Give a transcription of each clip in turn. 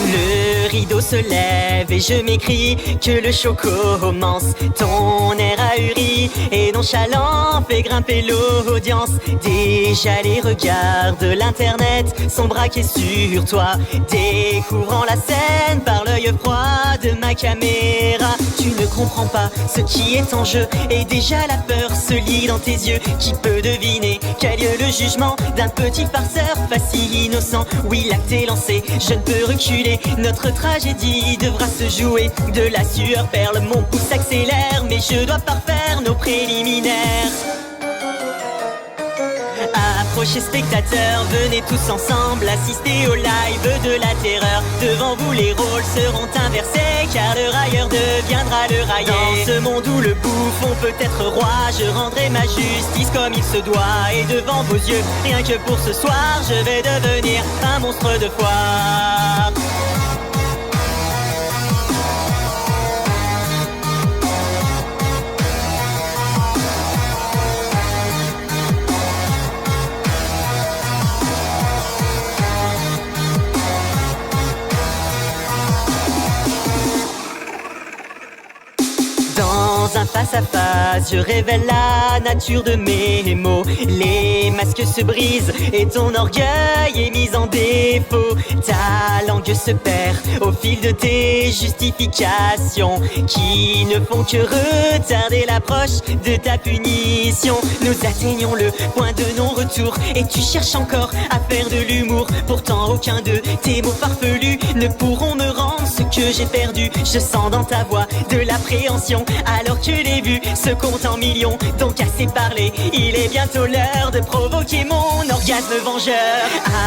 Le rideau se lève et je m'écrie que le show commence. Ton air ahuri et nonchalant fait grimper l'audience. Déjà les regards de l'internet sont braqués sur toi, découvrant la scène par l'œil froid de ma caméra. Tu ne comprends pas ce qui est en jeu et déjà la peur se lit dans tes yeux. Qui peut deviner qu'a lieu le jugement d'un petit farceur facile innocent? Oui, l'acte est lancé, je ne peux reculer. Notre tragédie devra se jouer. De la sueur perle, mon pouce s'accélère, mais je dois parfaire nos préliminaires. Approchez spectateurs, venez tous ensemble assister au live de la terreur. Devant vous les rôles seront inversés, car le railleur deviendra le raillé. Dans ce monde où le bouffon peut être roi, je rendrai ma justice comme il se doit. Et devant vos yeux, rien que pour ce soir, je vais devenir un monstre de foire. Dans un face-à-face, je révèle la nature de mes mots. Les masques se brisent et ton orgueil est mis en défaut. Ta langue se perd au fil de tes justifications, qui ne font que retarder l'approche de ta punition. Nous atteignons le point de non-retour et tu cherches encore à faire de l'humour. Pourtant aucun de tes mots farfelus ne pourront me rendre ce que j'ai perdu. Je sens dans ta voix de l'appréhension, alors que les vues se comptent en millions. Donc assez parlé, il est bientôt l'heure de provoquer mon orgasme vengeur.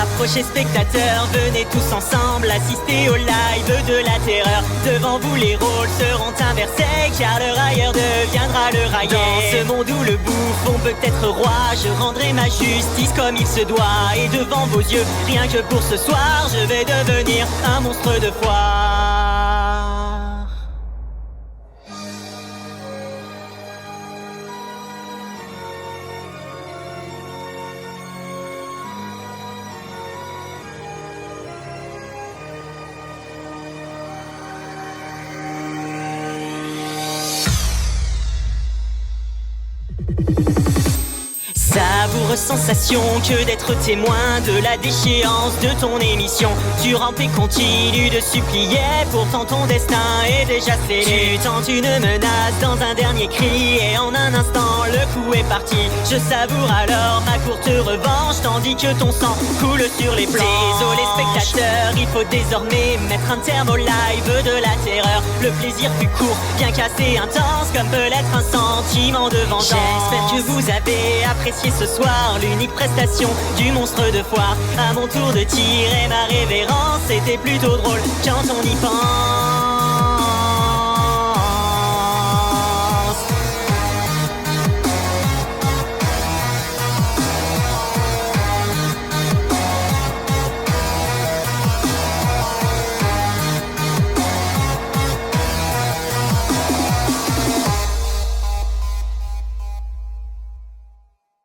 Approchez spectateurs, venez tous ensemble assister au live de la terreur. Devant vous les rôles seront inversés, car le railleur deviendra le raillé. Dans ce monde où le bouffon peut être roi, je rendrai ma justice comme il se doit. Et devant vos yeux, rien que pour ce soir, je vais devenir un monstre de foire. Savoureuse sensation que d'être témoin de la déchéance de ton émission. Tu rampes et continues de supplier, pourtant ton destin est déjà scellé. Tu tentes une menace dans un dernier cri et en un instant le coup est parti. Je savoure alors ma courte revanche, tandis que ton sang coule sur les planches. Désolé spectateurs, il faut désormais mettre un terme au live de la terreur. Le plaisir fut court, bien qu'assez intense, comme peut l'être un sentiment de vengeance. J'espère que vous avez apprécié ce soir l'unique prestation du monstre de foire. À mon tour de tirer ma révérence, c'était plutôt drôle quand on y pense.